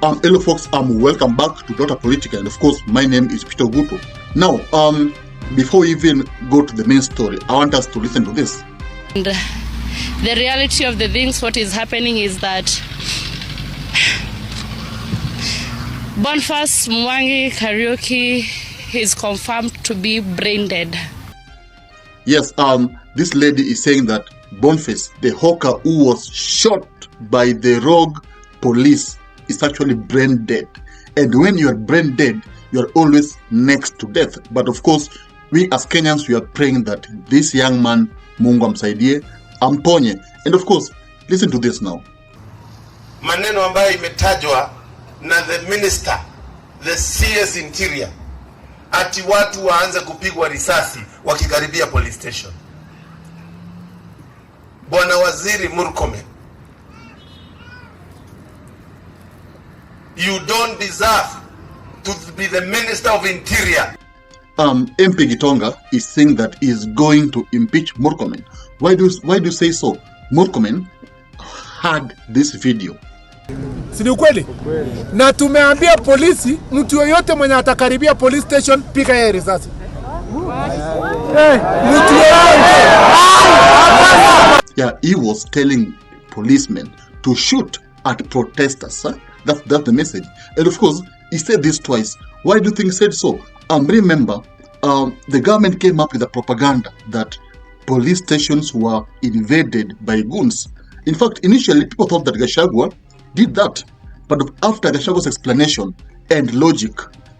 Hello folks, welcome back to Dr. Politica, and of course my name is Peter Ogutu. Now, before we even go to the main story, I want us to listen to this. And the reality of the things, what is happening is that BONFACE'S Mwangi Karaoke is confirmed to be brain dead. Yes, this lady is saying that BONFACE, the hawker who was shot by the rogue police, is actually brain dead. And when you are brain dead, you are always next to death. But of course, we as Kenyans, we are praying that this young man, Mungu amsaidie, amponye. And of course, listen to this now. Maneno ambayo imetajwa na the minister, the CS Interior, ati watu waanze kupigwa risasi wakikaribia police station. Bwana Waziri Murkomen, you don't deserve to be the Minister of Interior. MP Gitonga is saying that he is going to impeach Murkomen. Why do you say so? Murkomen had this video. Si ni ukweli? Na tumeambia polisi, mtu yoyote mwenye atakaribia police station pika yeye risasi. Mtu yoyote. Yeah, he was telling policemen to shoot at protesters. Huh? That's the message. And of course, he said this twice. Why do you think he said so? Remember, the government came up with a propaganda that police stations were invaded by goons. In fact, initially, people thought that Gachagua did that. But after Gachagua's explanation and logic,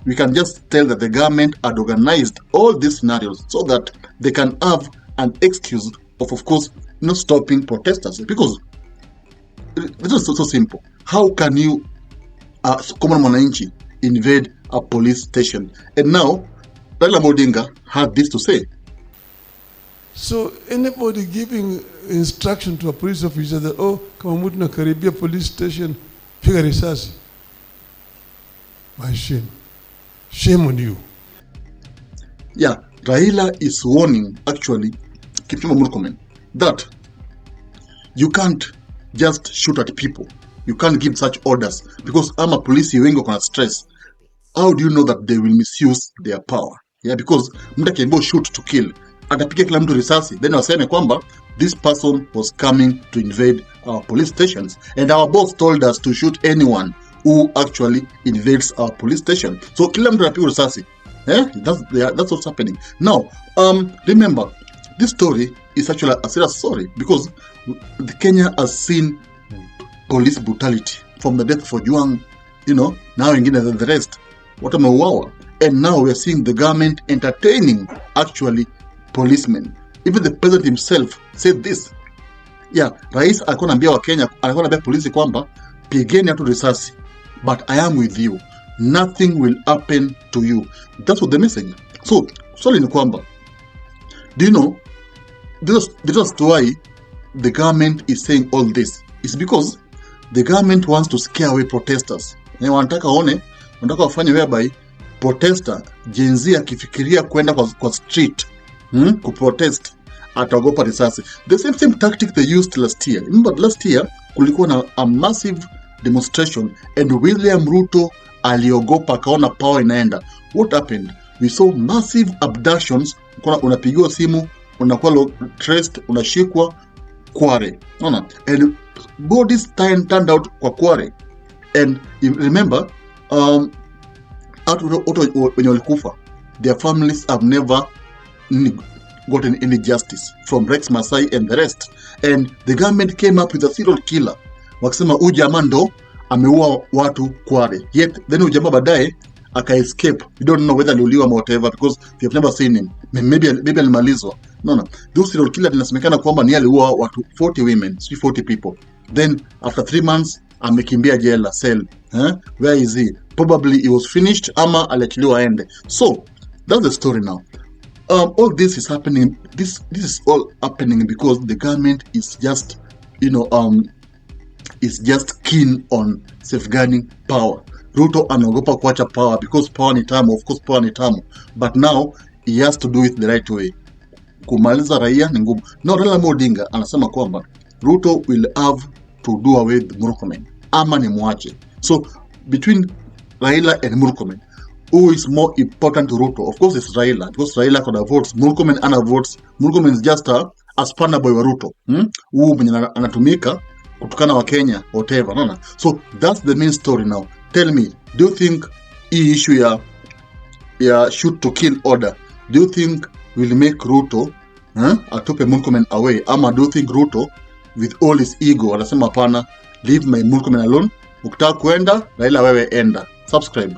we can just tell that the government had organized all these scenarios so that they can have an excuse of course, not stopping protesters. Because this is so simple. How can you, common mwananchi, invade a police station? And now, Raila'S Odinga had this to say. So anybody giving instruction to a police officer that, oh, kama mtu na karibia police station, piga risasi. My shame. Shame on you. Yeah, Raila is warning, actually, Kipchumba Murkomen, that you can't just shoot at people. You can't give such orders because I'm a police wengi kuna stress. How do you know that they will misuse their power? Yeah, because mtu akiambiwa shoot to kill, atapiga kila mtu risasi, then waseme kwamba this person was coming to invade our police stations, and our boss told us to shoot anyone who actually invades our police station. So kila mtu anapiga risasi. That's what's happening. Now, remember, this story is actually a serious story because the Kenya has seen police brutality from the death for Juang, now again the rest. What am I? And now we are seeing the government entertaining actually policemen. Even the president himself said this. Yeah, Rais alikuwa anaambia wa Kenya, alikuwa anaambia polisi kwamba pigeni watu risasi, but I am with you. Nothing will happen to you. That's what the message. So, swali ni kwamba, do you know, this is why the government is saying all this. It's because the government wants to scare away protesters. Wanataka wafanye whereby protester, Gen Z akifikiria kwenda kwa street, kuprotest, ataogopa risasi. The same tactic they used last year. Remember last year, kulikuwa na a massive demonstration and William Ruto aliogopa akaona power inaenda. What happened? We saw massive abductions. Unapigiwa simu, unakuwa traced, unashikwa Kware. And bodies turned out kwa Kware. And you remember, when walikufa, their families have never gotten any justice from Rex Masai and the rest. And the government came up with a serial killer. Wakisema huyu jamaa ndo ameua watu Kware. Yet then huyu jamaa baadaye aka escape. You don't know whether aliuliwa or whatever because you have never seen him. Maybe alimalizwa. No. Those serial killer inasemekana kwamba ni aliua watu 40 women, 40 people. Then after 3 months amekimbia jela cell. Where is he? Probably he was finished ama aliachiliwa aende. So that's the story now. All this is happening. This is all happening because the government is just, is just keen on safeguarding power. Ruto anaogopa kuacha power because power ni tamu. Of course, power ni tamu, but now he has to do it the right way. Kumaliza raia ni ngumu. Now Raila'S Odinga anasema kwamba Ruto will have to do away with Murkomen ama ni mwache. So between Raila and Murkomen, who is more important to Ruto? Of course it's Raila, because Raila got votes, Murkomen ana votes. Murkomen is just a spanner boy wa Ruto. Huu mwenye anatumika kutukana wa Kenya, whatever, no? So that's the main story now. Tell me, do you think hii issue ya shoot to kill order, do you think will make Ruto atupe Murkomen away? Ama do you think Ruto with all his ego anasema hapana, leave my Murkomen alone, ukitaka kuenda Raila wewe enda? Subscribe.